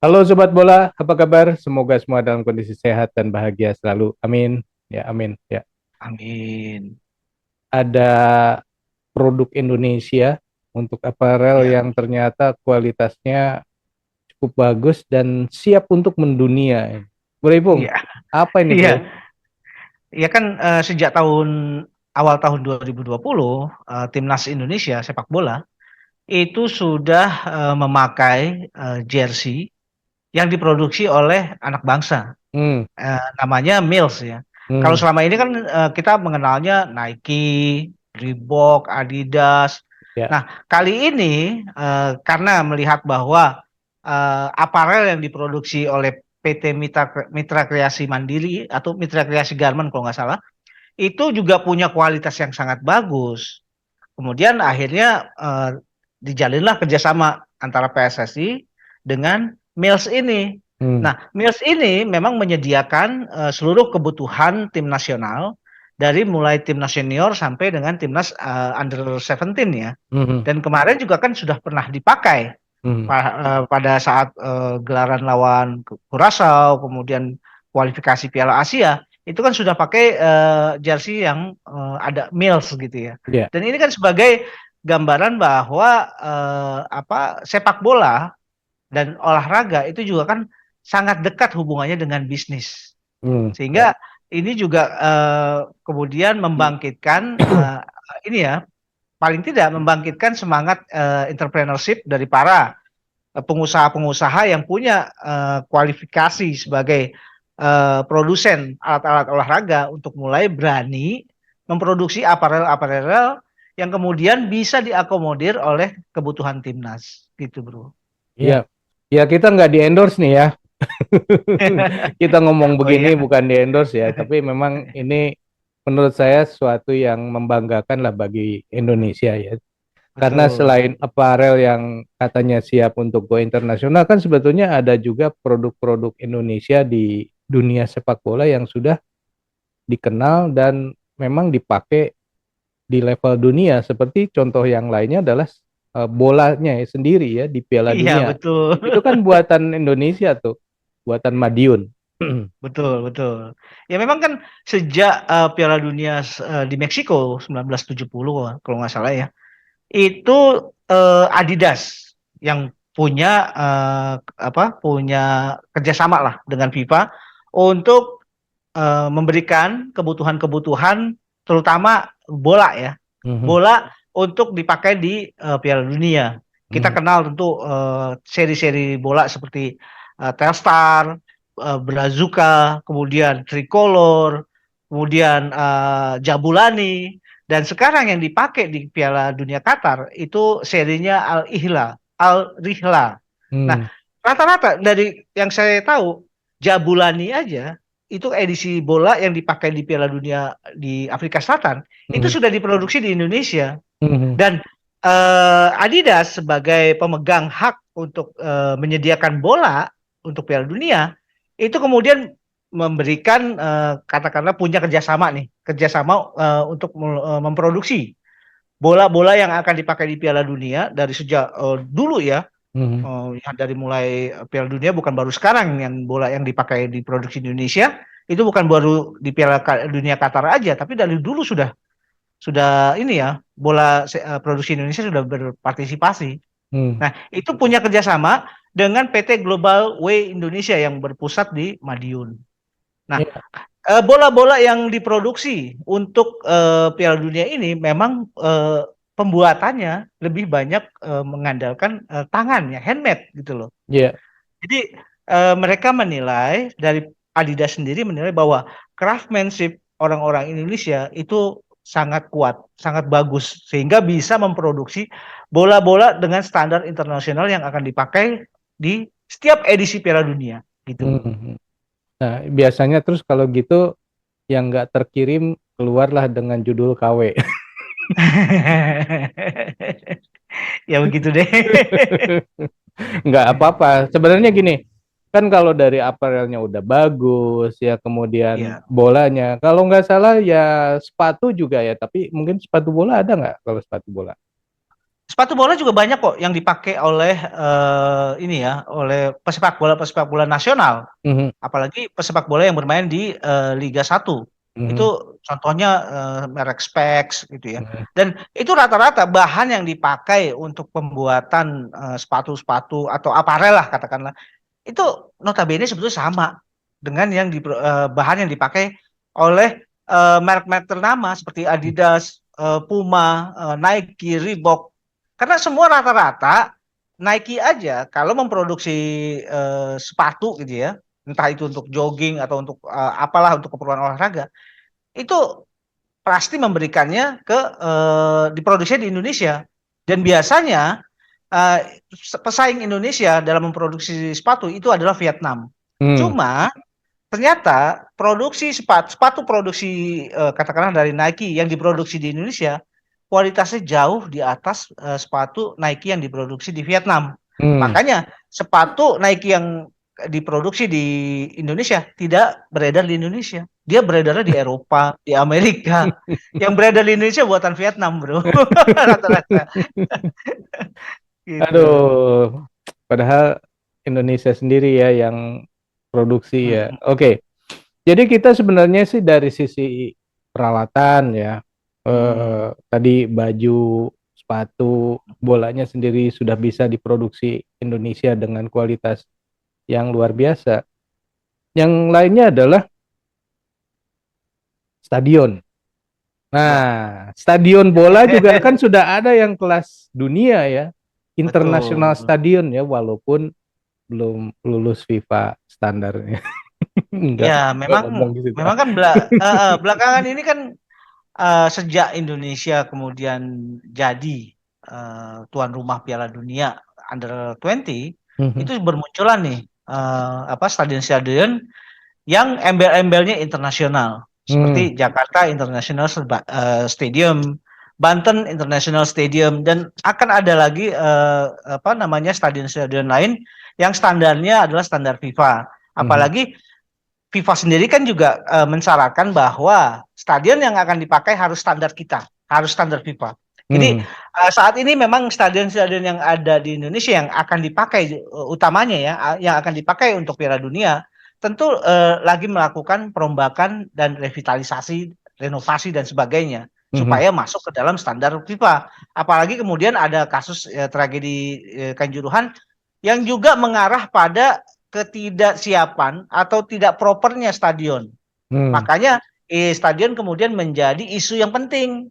Halo Sobat Bola, apa kabar? Semoga semua dalam kondisi sehat dan bahagia selalu. Amin. Ya, amin. Ya. Amin. Ada produk Indonesia untuk aparel Ya, yang ternyata kualitasnya cukup bagus dan siap untuk mendunia. Bro Ipung, iya, apa ini iya, bro? iya kan sejak awal tahun 2020 timnas Indonesia sepak bola itu sudah memakai jersey yang diproduksi oleh anak bangsa, Hmm, namanya Mills ya. Kalau hmm, selama ini kan kita mengenalnya Nike, Reebok, Adidas. ya, Nah, kali ini karena melihat bahwa aparel yang diproduksi oleh PT Mitra Kreasi Mandiri atau Mitra Kreasi Garmen kalau nggak salah, itu juga punya kualitas yang sangat bagus. Kemudian akhirnya dijalinlah kerjasama antara PSSI dengan Mills ini. hmm, Nah, Mills ini memang menyediakan seluruh kebutuhan tim nasional dari mulai timnas senior sampai dengan timnas under 17 ya. hmm, Dan kemarin juga kan sudah pernah dipakai hmm. pada saat gelaran lawan Curaçao, kemudian kualifikasi Piala Asia, itu kan sudah pakai jersey yang ada Mills gitu ya. Ya, Dan ini kan sebagai gambaran bahwa sepak bola dan olahraga itu juga kan sangat dekat hubungannya dengan bisnis. hmm, ya, Sehingga ini juga kemudian membangkitkan ini ya, paling tidak membangkitkan semangat entrepreneurship dari para pengusaha-pengusaha yang punya kualifikasi sebagai produsen alat-alat olahraga untuk mulai berani memproduksi aparel-aparel yang kemudian bisa diakomodir oleh kebutuhan timnas gitu bro. ya, ya kita nggak di endorse nih ya. Kita ngomong Oh iya, begini bukan di endorse ya, tapi memang ini menurut saya sesuatu yang membanggakan lah bagi Indonesia ya. Karena betul. selain apparel yang katanya siap untuk go internasional, kan sebetulnya ada juga produk-produk Indonesia di dunia sepak bola yang sudah dikenal dan memang dipakai di level dunia. Seperti contoh yang lainnya adalah bolanya sendiri ya di Piala Iya Dunia. betul. Itu kan buatan Indonesia tuh, buatan Madiun. Betul, betul. Ya memang kan sejak Piala Dunia di Meksiko 1970 kalau nggak salah ya, itu Adidas yang punya punya kerjasama lah dengan FIFA untuk memberikan kebutuhan-kebutuhan terutama bola ya, Mhm, bola untuk dipakai di Piala Dunia. Kita mhm, kenal tentu seri-seri bola seperti Telstar, Brazuka, kemudian Tricolor, kemudian Jabulani, dan sekarang yang dipakai di Piala Dunia Qatar itu serinya Al Rihla. Nah, mhm, rata-rata dari yang saya tahu Jabulani aja itu edisi bola yang dipakai di Piala Dunia di Afrika Selatan itu mhm, sudah diproduksi di Indonesia mhm, dan Adidas sebagai pemegang hak untuk menyediakan bola untuk Piala Dunia itu kemudian memberikan katakanlah punya kerjasama untuk memproduksi bola-bola yang akan dipakai di Piala Dunia dari sejak dulu ya. mhm. Oh, ya dari mulai Piala Dunia bukan baru sekarang yang bola yang dipakai di produksi Indonesia itu bukan baru di Dunia Qatar aja, tapi dari dulu sudah ini ya produksi Indonesia sudah berpartisipasi. Hmm. Nah itu punya kerjasama dengan PT Global Way Indonesia yang berpusat di Madiun. Nah Ya, bola-bola yang diproduksi untuk Piala Dunia ini memang pembuatannya lebih banyak mengandalkan tangan ya, handmade gitu loh. ya, Jadi mereka menilai dari Adidas sendiri menilai bahwa craftsmanship orang-orang Indonesia itu sangat kuat, sangat bagus sehingga bisa memproduksi bola-bola dengan standar internasional yang akan dipakai di setiap edisi Piala Dunia gitu, Bro. mhm. Nah, biasanya terus kalau gitu yang nggak terkirim keluarlah dengan judul KW. Ya begitu deh. Nggak apa-apa. Sebenarnya gini, kan kalau dari apparelnya udah bagus ya, kemudian Ya, bolanya, kalau nggak salah ya sepatu juga ya, tapi mungkin sepatu bola ada nggak kalau sepatu bola? sepatu bola juga banyak kok yang dipakai oleh ini ya, oleh pesepak bola nasional. Mhm, Apalagi pesepak bola yang bermain di Liga 1. mhm, Itu contohnya merek Specs gitu ya. mhm, Dan itu rata-rata bahan yang dipakai untuk pembuatan sepatu-sepatu atau aparel lah katakanlah. Itu notabene sebetulnya sama dengan bahan yang dipakai oleh merek-merek ternama seperti Adidas, Puma, Nike, Reebok. Karena semua rata-rata Nike aja kalau memproduksi sepatu gitu ya, entah itu untuk jogging atau untuk apalah untuk keperluan olahraga, itu pasti memberikannya diproduksi di Indonesia. Dan biasanya eh, pesaing Indonesia dalam memproduksi sepatu itu adalah Vietnam. mhm, Cuma ternyata produksi sepatu produksi katakanlah dari Nike yang diproduksi di Indonesia kualitasnya jauh di atas sepatu Nike yang diproduksi di Vietnam. mhm. Makanya sepatu Nike yang diproduksi di Indonesia tidak beredar di Indonesia. Dia beredarnya di Eropa, di Amerika. Yang beredar di Indonesia buatan Vietnam, bro. Rata-rata gitu. Aduh, padahal Indonesia sendiri ya yang produksi ya. Mm-mm. Oke, jadi kita sebenarnya sih dari sisi peralatan ya, Mm-mm. tadi baju, sepatu, bolanya sendiri sudah bisa diproduksi Indonesia dengan kualitas yang luar biasa. Yang lainnya adalah stadion. Ya. Nah, stadion bola juga kan sudah ada yang kelas dunia ya, Betul, internasional betul. stadion ya, walaupun belum lulus FIFA standarnya. Ya, Enggak memang ngomong di situ. memang kan belakangan ini kan sejak Indonesia kemudian jadi tuan rumah Piala Dunia Under 20, Mhm. itu bermunculan nih apa stadion-stadion yang embel-embelnya internasional Hmm. seperti Jakarta Stadium, Banten International Stadium, dan akan ada lagi apa namanya stadion-stadion lain yang standarnya adalah standar FIFA. Mhm. Apalagi FIFA sendiri kan juga mensyaratkan bahwa stadion yang akan dipakai harus standar kita, harus standar FIFA. Jadi Mhm. saat ini memang stadion-stadion yang ada di Indonesia yang akan dipakai utamanya ya, yang akan dipakai untuk Piala Dunia, tentu lagi melakukan perombakan dan revitalisasi, renovasi dan sebagainya Mhm. supaya masuk ke dalam standar FIFA. Apalagi kemudian ada kasus tragedi Kanjuruhan yang juga mengarah pada ketidaksiapan atau tidak propernya stadion. Hmm. Makanya stadion kemudian menjadi isu yang penting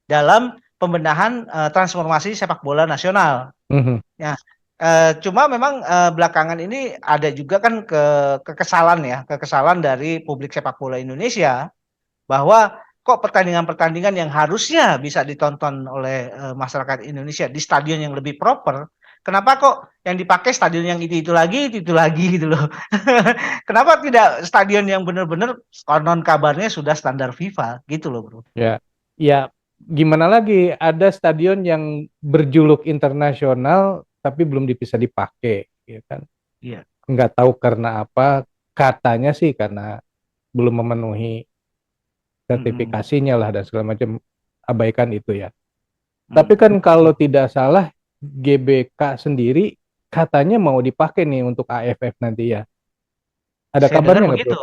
dalam pembenahan transformasi sepak bola nasional. Mhm. Ya, cuma memang belakangan ini ada juga kan kekesalan ya, kekesalan dari publik sepak bola Indonesia bahwa kok pertandingan-pertandingan yang harusnya bisa ditonton oleh masyarakat Indonesia di stadion yang lebih proper, kenapa kok yang dipakai stadion yang itu lagi gitu loh. Kenapa tidak stadion yang benar-benar konon kabarnya sudah standar FIFA gitu loh, Bro. Ya, ya gimana lagi? Ada stadion yang berjuluk internasional tapi belum bisa dipakai, ya kan? Iya. Nggak tahu karena apa. Katanya sih karena belum memenuhi Mm-mm. sertifikasinya lah dan segala macam. Abaikan itu ya. Tapi Mm. kan kalau tidak salah GBK sendiri katanya mau dipakai nih untuk AFF nanti ya. Ada Saya dengar kabarnya nggak, Bro? begitu.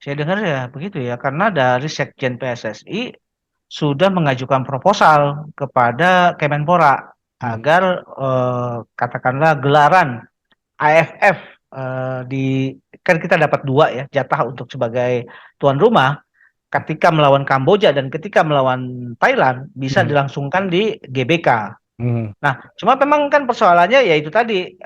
Saya dengar ya begitu ya, karena dari Sekjen PSSI sudah mengajukan proposal kepada Kemenpora Hmm. agar katakanlah gelaran AFF di kan kita dapat dua ya jatah untuk sebagai tuan rumah ketika melawan Kamboja dan ketika melawan Thailand bisa Hmm. dilangsungkan di GBK. Hmm. Nah, cuma memang kan persoalannya ya itu tadi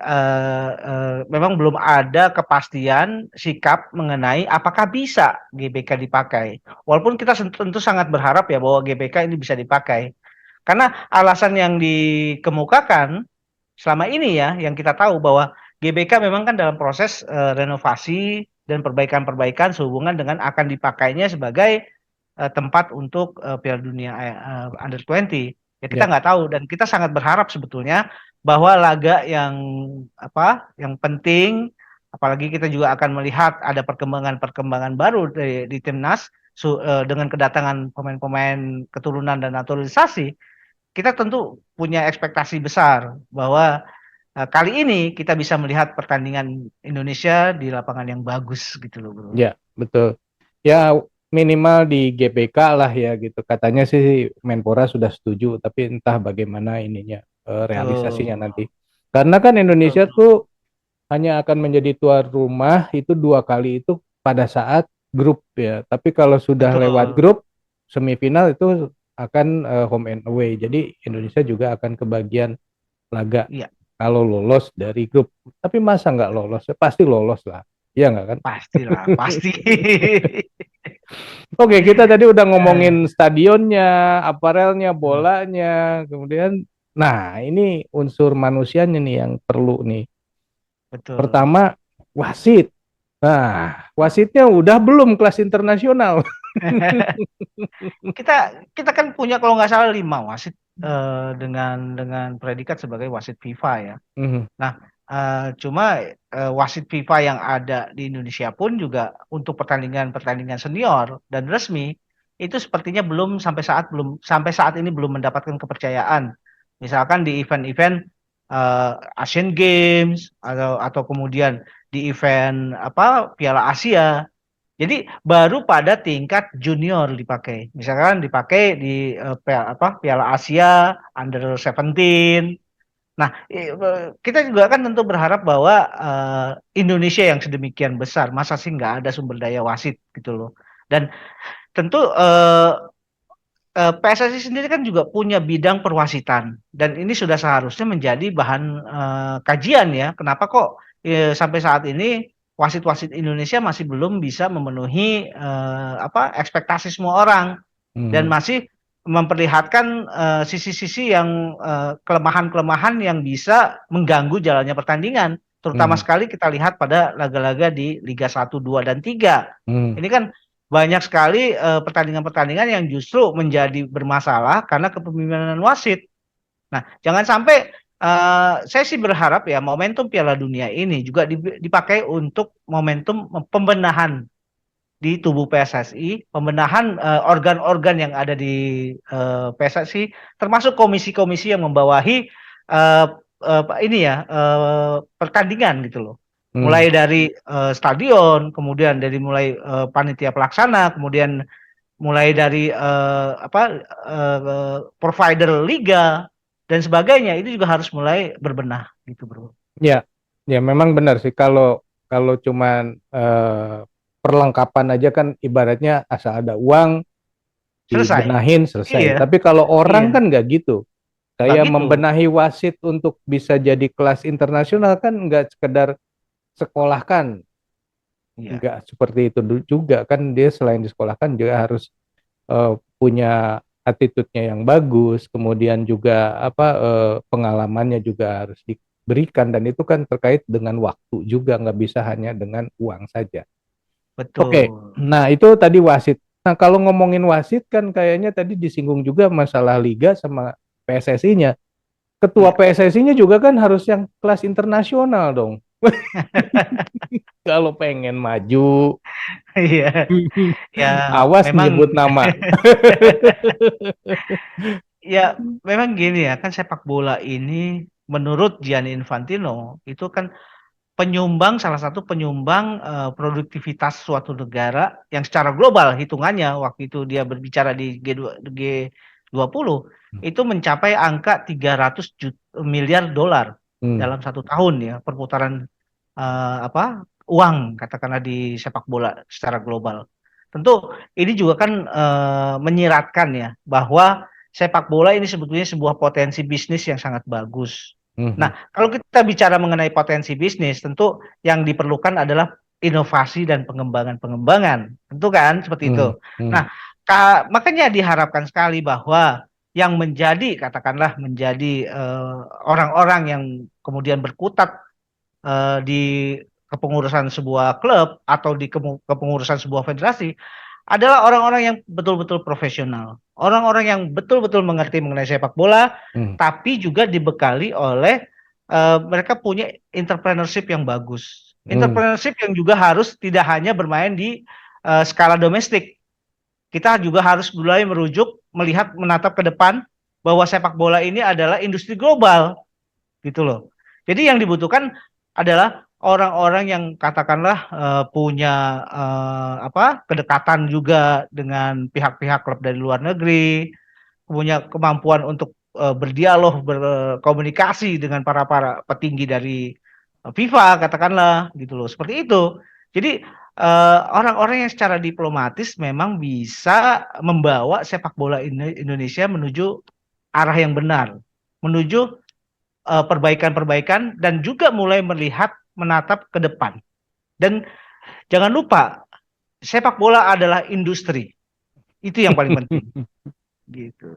memang belum ada kepastian sikap mengenai apakah bisa GBK dipakai. Walaupun kita tentu sangat berharap ya bahwa GBK ini bisa dipakai. Karena alasan yang dikemukakan selama ini ya yang kita tahu bahwa GBK memang kan dalam proses renovasi dan perbaikan-perbaikan sehubungan dengan akan dipakainya sebagai tempat untuk Piala Dunia Under 20. Ya kita Ya. nggak tahu dan kita sangat berharap sebetulnya bahwa laga yang apa yang penting, apalagi kita juga akan melihat ada perkembangan-perkembangan baru di timnas dengan kedatangan pemain-pemain keturunan dan naturalisasi. kita tentu punya ekspektasi besar bahwa kali ini kita bisa melihat pertandingan Indonesia di lapangan yang bagus gitu loh bro. Ya, betul. Ya, minimal di GBK lah ya gitu. Katanya sih Menpora sudah setuju, tapi entah bagaimana ininya realisasinya Betul, nanti. Karena kan betul, Indonesia betul. tuh hanya akan menjadi tuan rumah itu 2 kali itu pada saat grup ya. Tapi kalau sudah lewat Betul. grup semifinal itu akan home and away. Jadi Indonesia juga akan kebagian laga Iya, kalau lolos dari grup. Tapi masa nggak lolos? Ya, pasti lolos lah. Iya nggak kan? pastilah, pasti. Oke, kita tadi udah Eh, ngomongin stadionnya, aparelnya, betul, bolanya, kemudian, nah ini unsur manusianya nih yang perlu nih. betul. Pertama, wasit. Nah, wasitnya udah belum kelas internasional? Kita kita kan punya kalau nggak salah 5 wasit dengan predikat sebagai wasit FIFA ya. Mhm, Nah, cuma wasit FIFA yang ada di Indonesia pun juga untuk pertandingan-pertandingan senior dan resmi itu sepertinya belum sampai saat ini belum mendapatkan kepercayaan. Misalkan di event-event Asian Games atau kemudian di event apa Piala Asia. Jadi baru pada tingkat junior dipakai. Misalkan dipakai di Piala Asia Under 17. Nah, kita juga kan tentu berharap bahwa Indonesia yang sedemikian besar, masa sih nggak ada sumber daya wasit gitu loh. Dan tentu PSSI sendiri kan juga punya bidang perwasitan, dan ini sudah seharusnya menjadi bahan kajian ya. Kenapa kok sampai saat ini wasit-wasit Indonesia masih belum bisa memenuhi ekspektasi semua orang dan mhm, masih memperlihatkan sisi-sisi yang kelemahan-kelemahan yang bisa mengganggu jalannya pertandingan. Terutama mhm, sekali kita lihat pada laga-laga di Liga 1, 2, dan 3. mhm, Ini kan banyak sekali pertandingan-pertandingan yang justru menjadi bermasalah karena kepemimpinan wasit. Nah, jangan sampai saya sih berharap ya momentum Piala Dunia ini juga dipakai untuk momentum pembenahan di tubuh PSSI, pembenahan organ-organ yang ada di PSSI, termasuk komisi-komisi yang membawahi eh, ini ya pertandingan gitu loh. mhm. Mulai dari stadion, kemudian dari mulai panitia pelaksana, kemudian mulai dari provider liga dan sebagainya itu juga harus mulai berbenah gitu bro. Ya, ya memang benar sih kalau kalau cuman perlengkapan aja kan ibaratnya asal ada uang Selesai. dibenahin selesai. Iya, Tapi kalau orang iya. kan nggak gitu. Nggak Kayak gitu. membenahi wasit untuk bisa jadi kelas internasional kan nggak sekedar sekolahkan, Iya, nggak seperti itu juga kan dia selain disekolahkan juga harus punya attitude-nya yang bagus, kemudian juga apa pengalamannya juga harus diberikan dan itu kan terkait dengan waktu juga nggak bisa hanya dengan uang saja. Oke, betul. nah itu tadi wasit. Nah kalau ngomongin wasit kan kayaknya tadi disinggung juga masalah liga sama PSSI-nya. Ketua Iya. PSSI-nya juga kan harus yang kelas internasional dong. Kalau pengen maju, Iya, ya awas memang nyebut nama. ya memang gini ya kan sepak bola ini menurut Gianni Infantino itu kan salah satu penyumbang produktivitas suatu negara yang secara global hitungannya waktu itu dia berbicara di G20 itu mencapai angka 300 miliar dolar Hmm, dalam 1 tahun ya perputaran uang katakanlah di sepak bola secara global. Tentu ini juga kan menyiratkan ya bahwa sepak bola ini sebetulnya sebuah potensi bisnis yang sangat bagus. Nah, hmm, kalau kita bicara mengenai potensi bisnis, tentu yang diperlukan adalah inovasi dan pengembangan-pengembangan. Tentu kan seperti hmm, itu. hmm, Nah, makanya diharapkan sekali bahwa yang menjadi orang-orang yang kemudian berkutat di kepengurusan sebuah klub atau di kepengurusan sebuah federasi adalah orang-orang yang betul-betul profesional, orang-orang yang betul-betul mengerti mengenai sepak bola, hmm, tapi juga dibekali oleh mereka punya entrepreneurship yang bagus, hmm, entrepreneurship yang juga harus tidak hanya bermain di skala domestik, kita juga harus mulai merujuk, melihat, menatap ke depan bahwa sepak bola ini adalah industri global gitu loh. Jadi yang dibutuhkan adalah orang-orang yang katakanlah punya kedekatan juga dengan pihak-pihak klub dari luar negeri, punya kemampuan untuk berdialog, berkomunikasi dengan para para petinggi dari FIFA katakanlah gitu loh. Seperti itu. Jadi orang-orang yang secara diplomatis memang bisa membawa sepak bola Indonesia menuju arah yang benar, menuju perbaikan-perbaikan dan juga mulai melihat menatap ke depan. Dan jangan lupa sepak bola adalah industri. Itu yang paling penting. Gitu.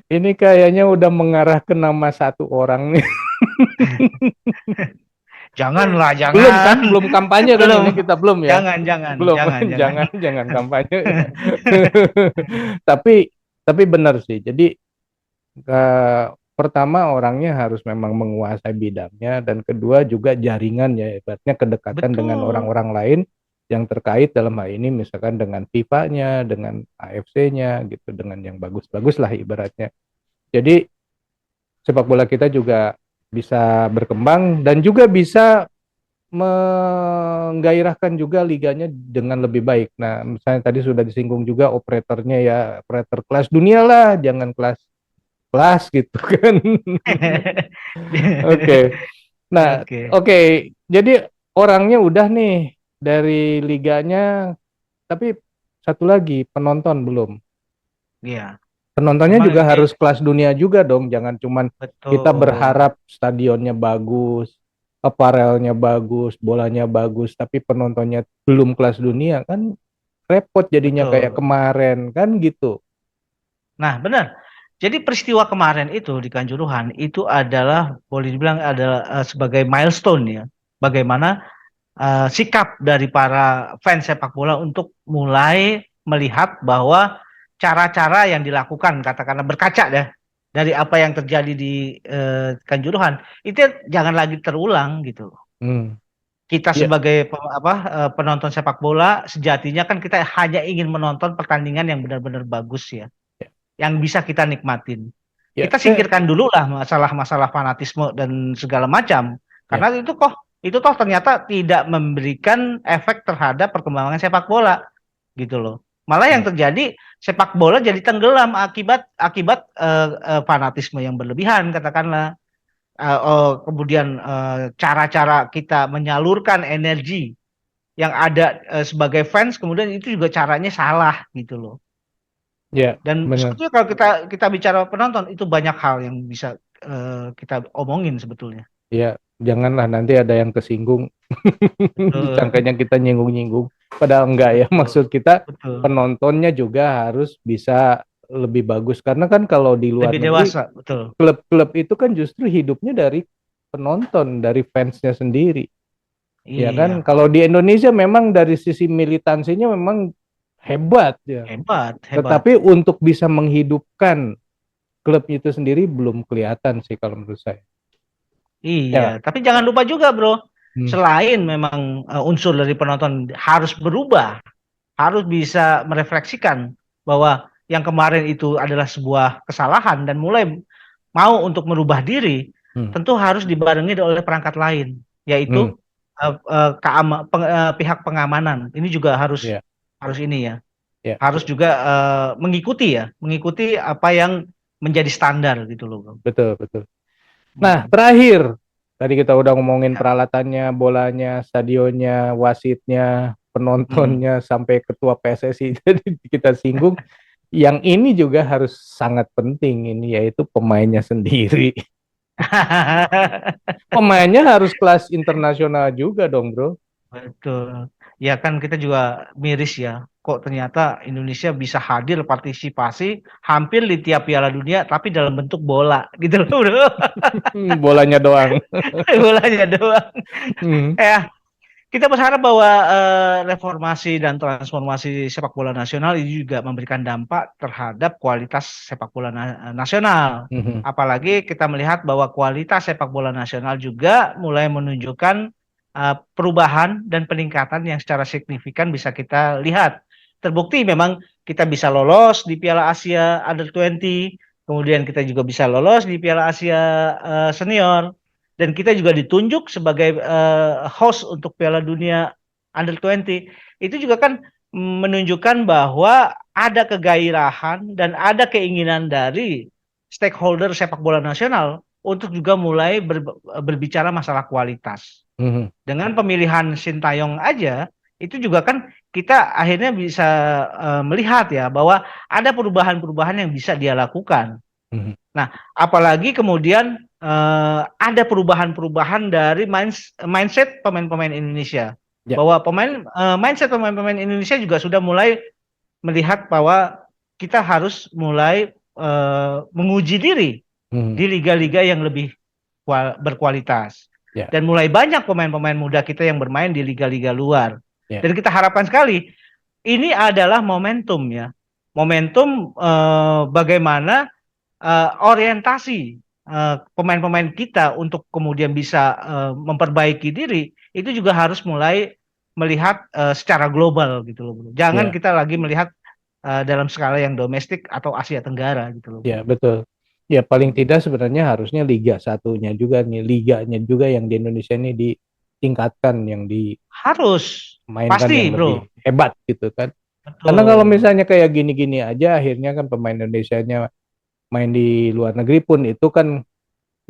Ini kayaknya udah mengarah ke nama satu orang nih. Janganlah, Belum kan? jangan. Belum kampanye kan Belum. ini kita belum ya? Jangan, jangan, Belum. jangan, jangan. Jangan kampanye. Tapi benar sih. Jadi pertama orangnya harus memang menguasai bidangnya dan kedua juga jaringan ya, ibaratnya kedekatan dengan Betul. orang-orang lain yang terkait dalam hal ini misalkan dengan FIFA-nya, dengan AFC-nya gitu, dengan yang bagus-bagus lah ibaratnya. Jadi sepak bola kita juga bisa berkembang dan juga bisa menggairahkan juga liganya dengan lebih baik. Nah, misalnya tadi sudah disinggung juga operatornya ya, operator kelas dunia lah, jangan kelas kelas gitu kan. Oke. Nah, Oke. oke. Jadi orangnya udah nih dari liganya, tapi satu lagi penonton belum. Iya. Penontonnya Memang juga ini harus kelas dunia juga dong, jangan cuman kita betul. berharap stadionnya bagus, aparelnya bagus, bolanya bagus, tapi penontonnya belum kelas dunia kan repot jadinya kayak Betul. kemarin kan gitu. Nah, benar. Jadi peristiwa kemarin itu di Kanjuruhan itu adalah boleh dibilang adalah sebagai milestone ya. Bagaimana sikap dari para fans sepak bola untuk mulai melihat bahwa cara-cara yang dilakukan katakanlah berkaca deh dari apa yang terjadi di Kanjuruhan itu jangan lagi terulang gitu. Hmm. Kita Ya, sebagai penonton sepak bola sejatinya kan kita hanya ingin menonton pertandingan yang benar-benar bagus ya, ya, yang bisa kita nikmatin. ya, Kita singkirkan dulu lah masalah-masalah fanatisme dan segala macam. ya. Karena itu toh ternyata tidak memberikan efek terhadap perkembangan sepak bola gitu loh. Malah yang Hmm. terjadi sepak bola jadi tenggelam akibat akibat fanatisme yang berlebihan katakanlah. Kemudian cara-cara kita menyalurkan energi yang ada sebagai fans kemudian itu juga caranya salah gitu loh. Ya, Dan benar. sebetulnya kalau kita kita bicara penonton itu banyak hal yang bisa kita omongin sebetulnya. Ya, janganlah nanti ada yang kesinggung Betul, disangkanya kita nyinggung-nyinggung. Padahal enggak ya, betul, maksud kita betul. penontonnya juga harus bisa lebih bagus karena kan kalau di luar Lebih negeri dewasa, betul. klub-klub itu kan justru hidupnya dari penonton, dari fansnya sendiri. Ya kan, Iya, kalau di Indonesia memang dari sisi militansinya memang hebat ya. hebat, hebat. Tetapi untuk bisa menghidupkan klub itu sendiri belum kelihatan sih kalau menurut saya. Iya, Ya, tapi jangan lupa juga, Bro. hmm, Selain memang unsur dari penonton harus berubah, harus bisa merefleksikan bahwa yang kemarin itu adalah sebuah kesalahan dan mulai mau untuk merubah diri, hmm, tentu harus dibarengi oleh perangkat lain, hmm, yaitu pihak pengamanan. Ini juga harus ya, harus ini ya, ya, harus juga mengikuti apa yang menjadi standar gitu loh, Bro. betul, betul. Nah, Hmm. terakhir, tadi kita udah ngomongin Ya. peralatannya, bolanya, stadionnya, wasitnya, Hmm. penontonnya, sampai ketua PSSI. Jadi kita singgung, yang ini juga harus sangat penting ini, yaitu pemainnya sendiri. Pemainnya harus kelas internasional juga dong, bro. Betul. Ya kan kita juga miris ya. Kok ternyata Indonesia bisa hadir partisipasi hampir di tiap Piala Dunia tapi dalam bentuk bola gitu loh, Bro. Bolanya doang. Bolanya doang. Hmm, Ya, kita berharap bahwa reformasi dan transformasi sepak bola nasional ini juga memberikan dampak terhadap kualitas sepak bola nasional. mhm, Apalagi kita melihat bahwa kualitas sepak bola nasional juga mulai menunjukkan perubahan dan peningkatan yang secara signifikan bisa kita lihat. Terbukti memang kita bisa lolos di Piala Asia Under 20, kemudian kita juga bisa lolos di Piala Asia Senior, dan kita juga ditunjuk sebagai host untuk Piala Dunia Under 20. Itu juga kan menunjukkan bahwa ada kegairahan dan ada keinginan dari stakeholder sepak bola nasional untuk juga mulai berbicara masalah kualitas. Mhm. Dengan pemilihan Sintayong aja, itu juga kan kita akhirnya bisa melihat ya bahwa ada perubahan-perubahan yang bisa dia lakukan. Mhm. Nah, apalagi kemudian ada perubahan-perubahan dari mindset pemain-pemain Indonesia, Ya. bahwa mindset pemain-pemain Indonesia juga sudah mulai melihat bahwa kita harus mulai menguji diri Mhm. di liga-liga yang lebih berkualitas. Ya. Dan mulai banyak pemain-pemain muda kita yang bermain di liga-liga luar. Ya. Dan kita harapkan sekali ini adalah momentum ya. Momentum bagaimana orientasi pemain-pemain kita untuk kemudian bisa memperbaiki diri itu juga harus mulai melihat secara global gitu loh, bro. Jangan Ya. kita lagi melihat dalam skala yang domestik atau Asia Tenggara gitu loh, bro. Ya, betul. Ya, paling tidak sebenarnya harusnya Liga satunya juga nih, liganya juga yang di Indonesia ini ditingkatkan, yang Harus dimainkan pasti, yang bro. lebih hebat gitu kan. Karena kalau Betul. misalnya kayak gini-gini aja, akhirnya kan pemain Indonesianya main di luar negeri pun itu kan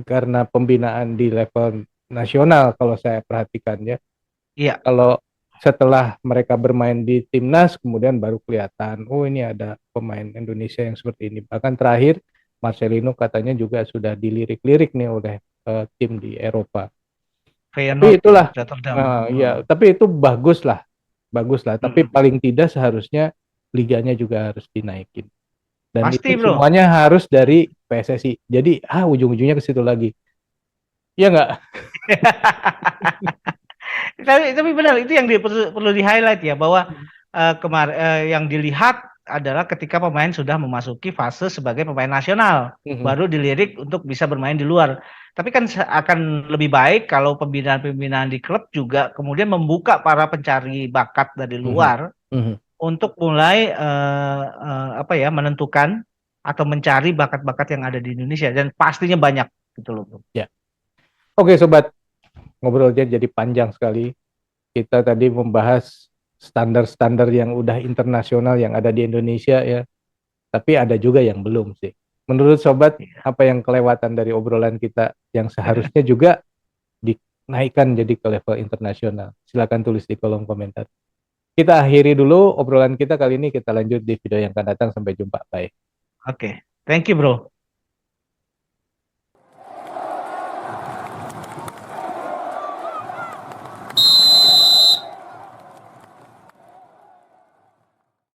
karena pembinaan di level nasional kalau saya perhatikan ya. Iya, Kalau setelah mereka bermain di timnas, kemudian baru kelihatan, oh ini ada pemain Indonesia yang seperti ini. Bahkan terakhir Marcelino katanya juga sudah dilirik-lirik nih oleh tim di Eropa. Tapi Feyenoord ya, itulah, Rotterdam. ya, tapi itu bagus lah. Tapi Mm-mm. paling tidak seharusnya liganya juga harus dinaikin. Dan itu Pasti, bro. semuanya harus dari PSSI. Jadi ujung-ujungnya ke situ lagi. Ya nggak? Tapi benar itu yang perlu di highlight ya, bahwa yang dilihat adalah ketika pemain sudah memasuki fase sebagai pemain nasional Mhm. baru dilirik untuk bisa bermain di luar. Tapi kan akan lebih baik kalau pembinaan-pembinaan di klub juga kemudian membuka para pencari bakat dari Mhm. luar Mhm. untuk mulai apa ya, menentukan atau mencari bakat-bakat yang ada di Indonesia, dan pastinya banyak gitu loh, bro. Ya. Oke, sobat, ngobrolnya jadi panjang sekali. Kita tadi membahas standar-standar yang udah internasional yang ada di Indonesia ya, tapi ada juga yang belum sih. Menurut sobat, Iya. apa yang kelewatan dari obrolan kita yang seharusnya juga dinaikkan jadi ke level internasional? Silakan tulis di kolom komentar. Kita akhiri dulu obrolan kita kali ini, kita lanjut di video yang akan datang. Sampai jumpa, bye. Oke, thank you, bro.